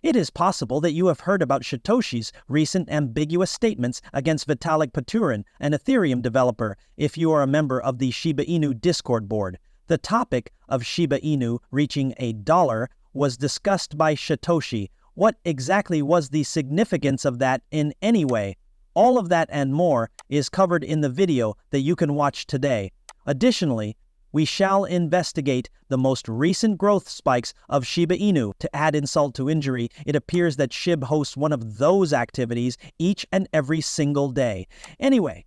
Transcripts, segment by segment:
It is possible that you have heard about Satoshi's recent ambiguous statements against VITALIK Buterin, an Ethereum developer, if you are a member of the Shiba Inu Discord board. The topic of Shiba Inu reaching $1 was discussed by Satoshi. What exactly was the significance of that in any way? All of that and more is covered in the video that you can watch today. Additionally, we shall investigate the most recent growth spikes of Shiba Inu. To add insult to injury, it appears that SHIB hosts one of those activities each and every single day. Anyway,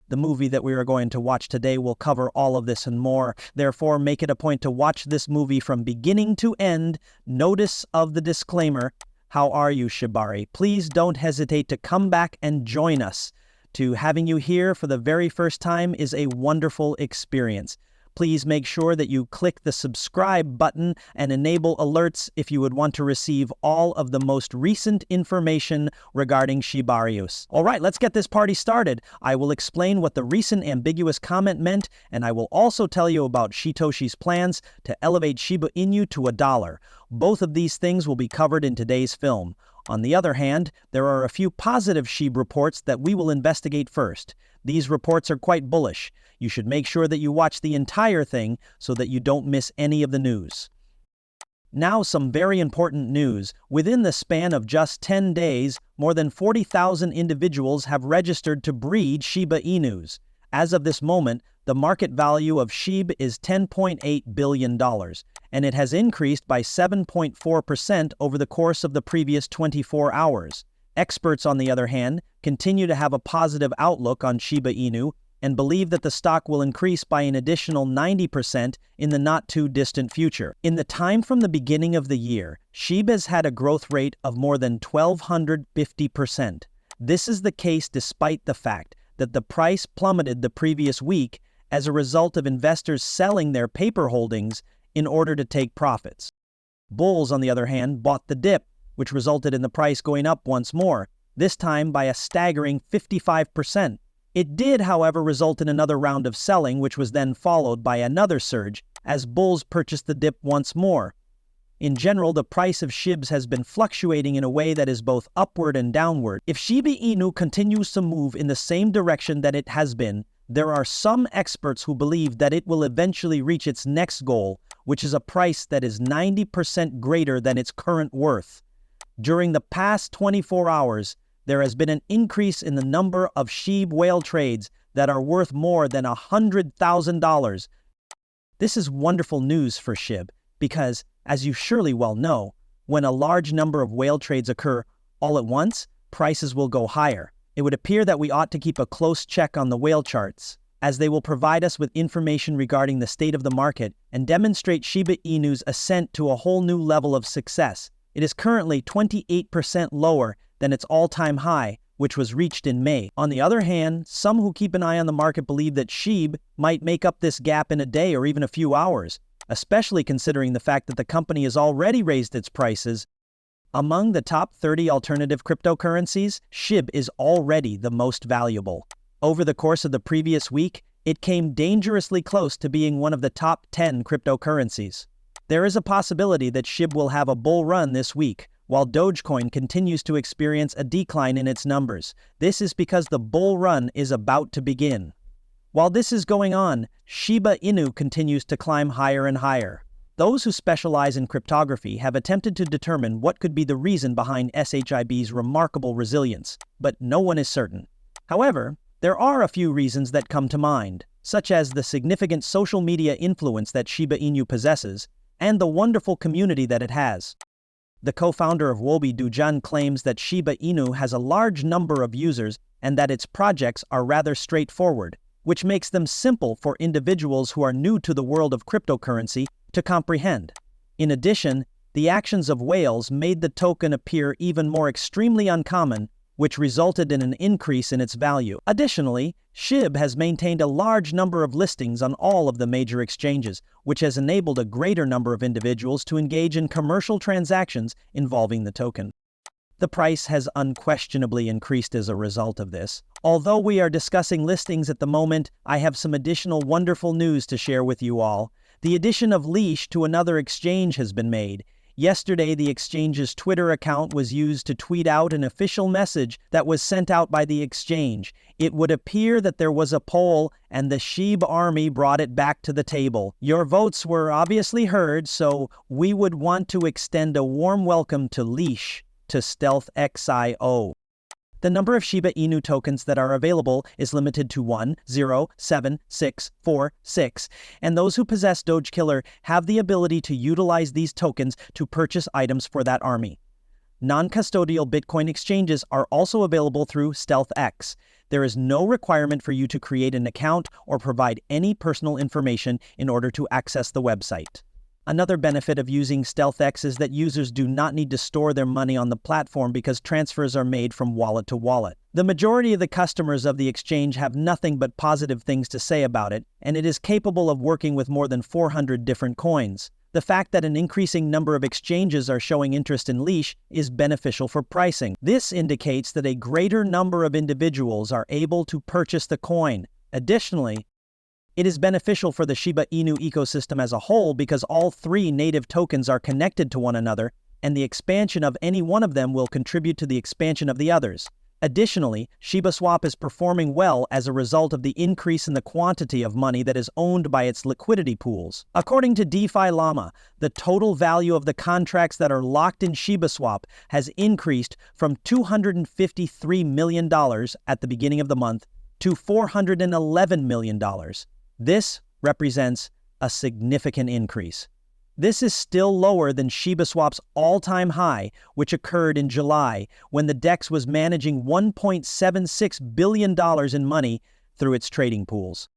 the movie that we are going to watch today will cover all of this and more. Therefore, make it a point to watch this movie from beginning to end. Notice of the disclaimer. How are you, Shibari? Please don't hesitate to come back and join us. Having you here for the very first time is a wonderful experience. Please make sure that you click the subscribe button and enable alerts if you would want to receive all of the most recent information regarding Shibarius. All right, let's get this party started. I will explain what the recent ambiguous comment meant, and I will also tell you about Satoshi's plans to elevate Shiba Inu to $1. Both of these things will be covered in today's film. On the other hand, there are a few positive SHIB reports that we will investigate first. These reports are quite bullish. You should make sure that you watch the entire thing so that you don't miss any of the news. Now, some very important news. Within the span of just 10 days, more than 40,000 individuals have registered to breed Shiba Inus. As of this moment, the market value of SHIB is $10.8 billion, and it has increased by 7.4% over the course of the previous 24 hours. Experts, on the other hand, continue to have a positive outlook on Shiba Inu and believe that the stock will increase by an additional 90% in the not-too-distant future. In the time from the beginning of the year, SHIB has had a growth rate of more than 1,250%. This is the case despite the fact that the price plummeted the previous week as a result of investors selling their paper holdings in order to take profits. Bulls, on the other hand, bought the dip, which resulted in the price going up once more, this time by a staggering 55%. It did, however, result in another round of selling, which was then followed by another surge as bulls purchased the dip once more. In general, the price of SHIBs has been fluctuating in a way that is both upward and downward. If Shiba Inu continues to move in the same direction that it has been, there are some experts who believe that it will eventually reach its next goal, which is a price that is 90% greater than its current worth. During the past 24 hours, there has been an increase in the number of SHIB whale trades that are worth more than $100,000. This is wonderful news for SHIB because, as you surely well know, when a large number of whale trades occur all at once, prices will go higher. It would appear that we ought to keep a close check on the whale charts, as they will provide us with information regarding the state of the market and demonstrate Shiba Inu's ascent to a whole new level of success. It is currently 28% lower than its all-time high, which was reached in May. On the other hand, some who keep an eye on the market believe that SHIB might make up this gap in a day or even a few hours, especially considering the fact that the company has already raised its prices. Among the top 30 alternative cryptocurrencies, SHIB is already the most valuable. Over the course of the previous week, it came dangerously close to being one of the top 10 cryptocurrencies. There is a possibility that SHIB will have a bull run this week, while Dogecoin continues to experience a decline in its numbers. This is because the bull run is about to begin. While this is going on, Shiba Inu continues to climb higher and higher. Those who specialize in cryptography have attempted to determine what could be the reason behind SHIB's remarkable resilience, but no one is certain. However, there are a few reasons that come to mind, such as the significant social media influence that Shiba Inu possesses and the wonderful community that it has. The co-founder of Wobi Dujan claims that Shiba Inu has a large number of users and that its projects are rather straightforward, which makes them simple for individuals who are new to the world of cryptocurrency to comprehend. In addition, the actions of whales made the token appear even more extremely uncommon, which resulted in an increase in its value. Additionally, SHIB has maintained a large number of listings on all of the major exchanges, which has enabled a greater number of individuals to engage in commercial transactions involving the token. The price has unquestionably increased as a result of this. Although we are discussing listings at the moment, I have some additional wonderful news to share with you all. The addition of Leash to another exchange has been made. Yesterday, the exchange's Twitter account was used to tweet out an official message that was sent out by the exchange. It would appear that there was a poll and the SHIB army brought it back to the table. Your votes were obviously heard, so we would want to extend a warm welcome to Leash to StealthXIO. The number of Shiba Inu tokens that are available is limited to 1,07646, and those who possess Doge Killer have the ability to utilize these tokens to purchase items for that army. Non-custodial Bitcoin exchanges are also available through StealthX. There is no requirement for you to create an account or provide any personal information in order to access the website. Another benefit of using StealthX is that users do not need to store their money on the platform because transfers are made from wallet to wallet. The majority of the customers of the exchange have nothing but positive things to say about it, and it is capable of working with more than 400 different coins. The fact that an increasing number of exchanges are showing interest in Leash is beneficial for pricing. This indicates that a greater number of individuals are able to purchase the coin. Additionally, it is beneficial for the Shiba Inu ecosystem as a whole because all three native tokens are connected to one another, and the expansion of any one of them will contribute to the expansion of the others. Additionally, shibaswap is performing well as a result of the increase in the quantity of money that is owned by its liquidity pools. According to DeFi Llama, the total value of the contracts that are locked in shibaswap has increased from $253 million at the beginning of the month to $411 million. This represents a significant increase. This is still lower than shibaswap's all-time high, which occurred in July, when the DEX was managing $1.76 billion in money through its trading pools.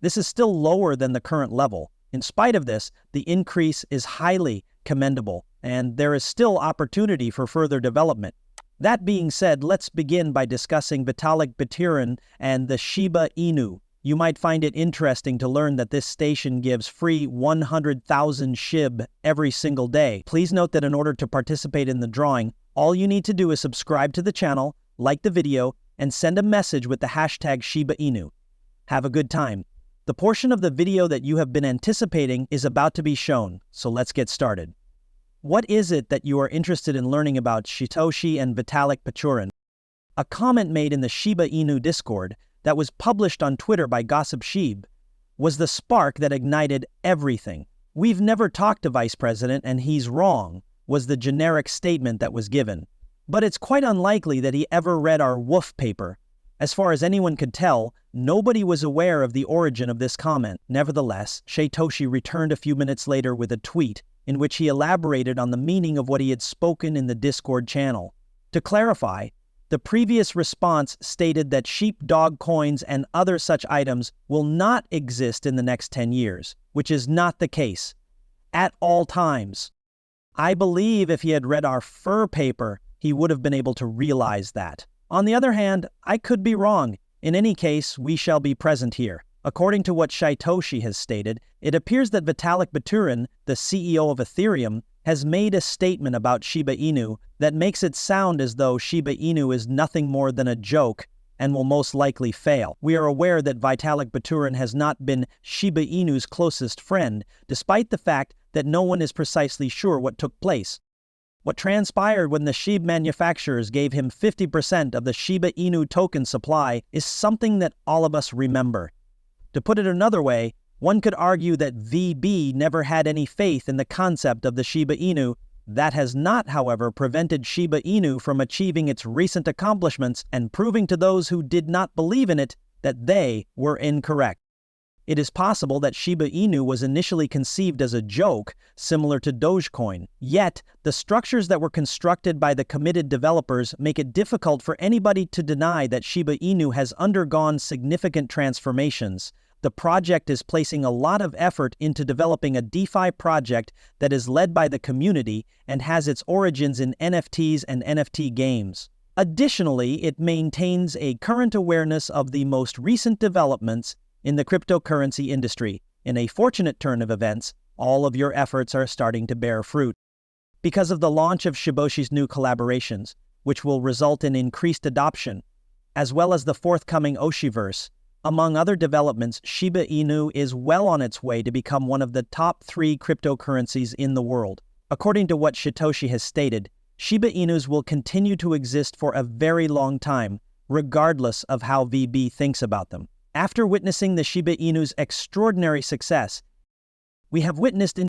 This is still lower than the current level. In spite of this, the increase is highly commendable, and there is still opportunity for further development. That being said, let's begin by discussing VITALIK Buterin and the Shiba Inu. You might find it interesting to learn that this station gives free 100,000 shib every single day. Please note that in order to participate in the drawing, all you need to do is subscribe to the channel, like the video, and send a message with the hashtag Shiba Inu. Have a good time. The portion of the video that you have been anticipating is about to be shown, so let's get started. What is it that you are interested in learning about Satoshi and VITALIK Buterin? A comment made in the Shiba Inu Discord that was published on Twitter by Gossip Shib was the spark that ignited everything. "We've never talked to Vice President and he's wrong," was the generic statement that was given. But it's quite unlikely that he ever read our woof paper. As far as anyone could tell, nobody was aware of the origin of this comment. Nevertheless, Satoshi returned a few minutes later with a tweet in which he elaborated on the meaning of what he had spoken in the Discord channel. To clarify, the previous response stated that sheep dog coins and other such items will not exist in the next 10 years, which is not the case at all times. I believe if he had read our fur paper, he would have been able to realize that. On the other hand, I could be wrong. In any case, we shall be present here. According to what Satoshi has stated, it appears that VITALIK Buterin, the CEO of Ethereum, has made a statement about Shiba Inu that makes it sound as though Shiba Inu is nothing more than a joke and will most likely fail. We are aware that VITALIK Buterin has not been Shiba Inu's closest friend, despite the fact that no one is precisely sure what took place. What transpired when the SHIB manufacturers gave him 50% of the Shiba Inu token supply is something that all of us remember. To put it another way, one could argue that VB never had any faith in the concept of the Shiba Inu. That has not, however, prevented Shiba Inu from achieving its recent accomplishments and proving to those who did not believe in it that they were incorrect. It is possible that Shiba Inu was initially conceived as a joke, similar to Dogecoin. Yet, the structures that were constructed by the committed developers make it difficult for anybody to deny that Shiba Inu has undergone significant transformations. The project is placing a lot of effort into developing a DeFi project that is led by the community and has its origins in NFTs and NFT games. Additionally, it maintains a current awareness of the most recent developments in the cryptocurrency industry. In a fortunate turn of events, all of your efforts are starting to bear fruit. Because of the launch of Shiboshi's new collaborations, which will result in increased adoption, as well as the forthcoming Oshiverse, among other developments, Shiba Inu is well on its way to become one of the top 3 cryptocurrencies in the world. According to what Satoshi has stated, Shiba Inus will continue to exist for a very long time, regardless of how VB thinks about them. After witnessing the Shiba Inu's extraordinary success, we have witnessed